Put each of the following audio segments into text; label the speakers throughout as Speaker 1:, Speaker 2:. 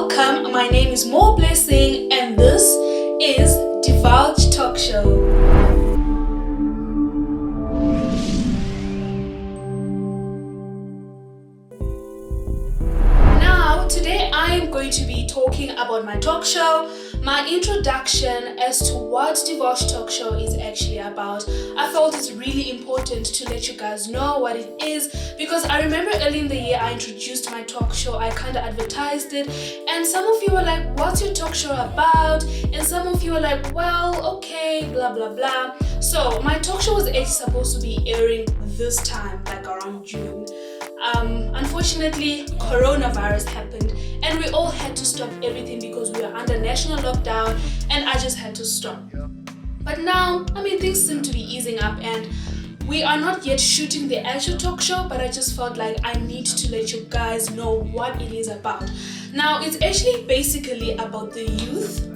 Speaker 1: Welcome, my name is More Blessing and this is Divulge Talk Show. Now, today I am going to be talking about my talk show, my introduction as to what Divulge Talk Show is actually about. I felt it's really important to let you guys know what it is because I remember early in the year I introduced my talk show, I kind of advertised it, and some of you were like, what's your talk show about? And some of you were like, well, okay, blah blah blah. So my talk show was actually supposed to be airing this time, like around June. Unfortunately, coronavirus happened and we all had to stop everything because we are under national lockdown and I just had to stop. But now, things seem to be easing up and we are not yet shooting the actual talk show, but I just felt like I need to let you guys know what it is about. Now, it's actually basically about the youth.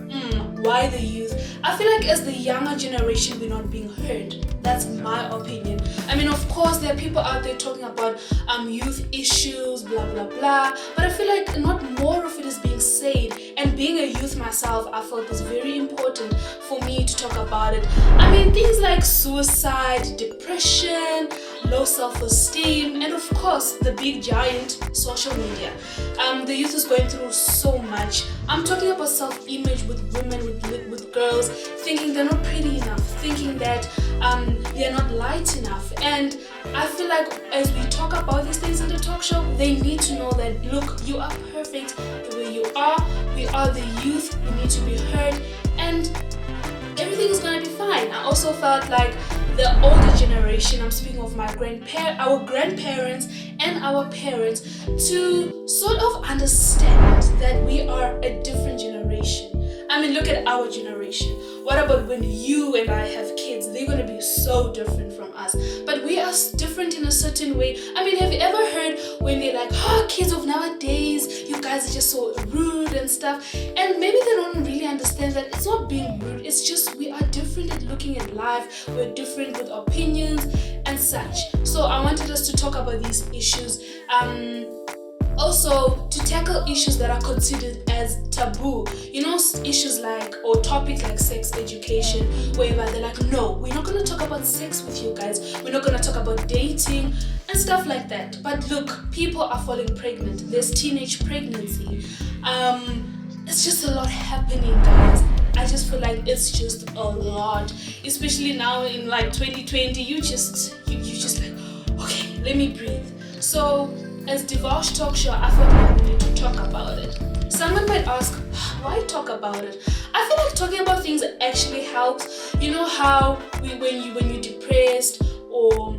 Speaker 1: Why the youth? I feel like as the younger generation, we're not being heard. That's my opinion. Of course, there are people out there talking about youth issues, blah blah blah. But I feel like not more of it is being said. And being a youth myself, I felt it's very important for me to talk about it. Things like suicide, depression, low self-esteem, and of course, the big giant, social media. The youth is going through so much. I'm talking about self-image with women, with girls, thinking they're not pretty enough, thinking that they're not light enough. And I feel like as we talk about these things in the talk show, they need to know that, look, you are perfect the way you are. We are the youth. We need to be heard. And everything is going to be fine. I also felt like the older generation, I'm speaking of our grandparents and our parents, to sort of understand that we are a different generation. Look at our generation. What about when you and I have kids? They're going to be so different from us. But we are different in a certain way. Have you ever heard when they're like, kids of nowadays, you guys are just so rude and stuff? And maybe they don't really understand that it's not being rude. It's just we are different at looking at life. We're different with opinions and such. So I wanted us to talk about these issues. Also, to tackle issues that are considered as taboo. Issues or topics like sex education, whereby they're like, no, we're not going to talk about sex with you guys. We're not going to talk about dating and stuff like that. But look, people are falling pregnant. There's teenage pregnancy. It's just a lot happening, guys. I just feel like it's just a lot. Especially now in 2020, you just like, okay, let me breathe. So, as Divulge Talk Show, I felt like we need to talk about it. Someone might ask, why talk about it? I feel like talking about things actually helps. You know how when you're depressed or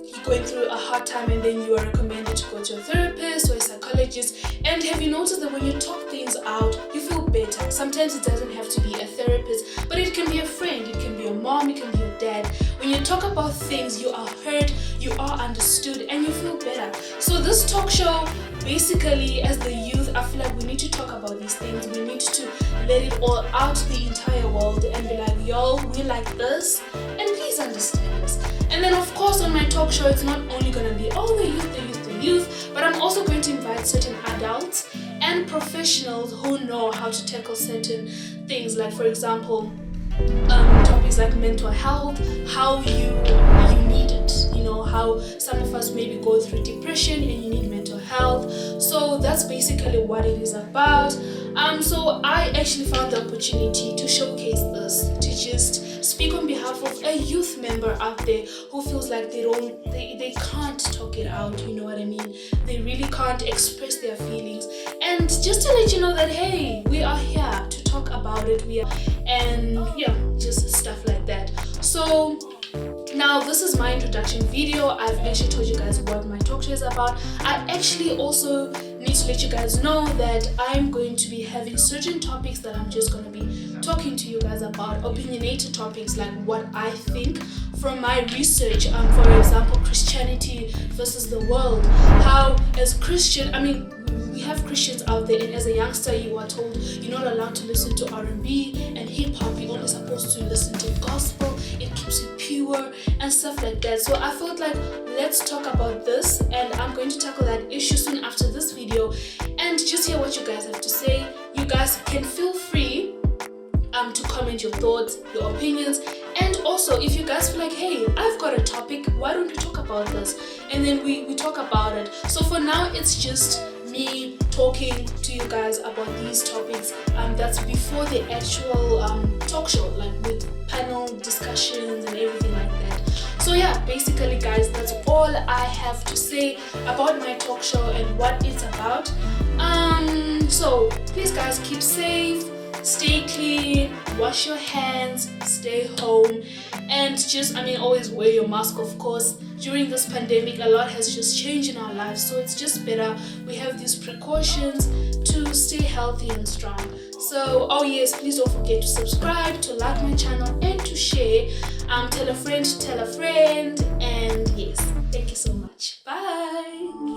Speaker 1: you're going through a hard time and then you are recommended to go to a therapist or a psychologist, and have you noticed that when you talk things out, you feel better? Sometimes it doesn't have to be a therapist, but it can be a friend, it can be your mom, it can be your dad. When you talk about things, you are heard, you are understood, and you feel better. So this talk show, basically, as the youth, I feel like we need to talk about these things. We need to let it all out to the entire world and be like, yo, we like this, and please understand us. And then, of course, on my talk show, it's not only going to be, the youth, but I'm also going to invite certain adults and professionals who know how to tackle certain things, like, for example, topics like mental health, how you need it, how some of us maybe go through depression and you need mental health. So that's basically what it is about. So I actually found the opportunity to showcase this, to just speak on behalf of a youth member out there who feels like they can't talk it out, you know what I mean? They really can't express their feelings. And just to let you know that, hey, we are here to talk about it. Just stuff like that. So now this is my introduction video. I've actually told you guys what my talk show is about. I actually also need to let you guys know that I'm going to be having certain topics that I'm just going to be talking to you guys about, opinionated topics like what I think from my research. For example, Christianity versus the world. How as Christian, we have Christians out there, and as a youngster you are told you're not allowed to listen to R&B and hip-hop. You're only supposed to listen to gospel. it keeps you pure and stuff like that. So I felt like let's talk about this, and I'm going to tackle that issue soon after this video and just hear what you guys have to say. You guys can feel free to comment your thoughts, your opinions, and also if you guys feel like, hey, I've got a topic, why don't we talk about this? And then we talk about it. So for now, it's just me talking to you guys about these topics. That's before the actual talk show, like with panel discussions and everything like that. So yeah, basically guys, that's all I have to say about my talk show and what it's about. So please guys, keep safe, stay clean, wash your hands, stay home, and just, always wear your mask, of course. During this pandemic, a lot has just changed in our lives, so it's just better we have these precautions to stay healthy and strong. So, oh yes, please don't forget to subscribe, to like my channel, and to share. Tell a friend, and yes, thank you so much. Bye.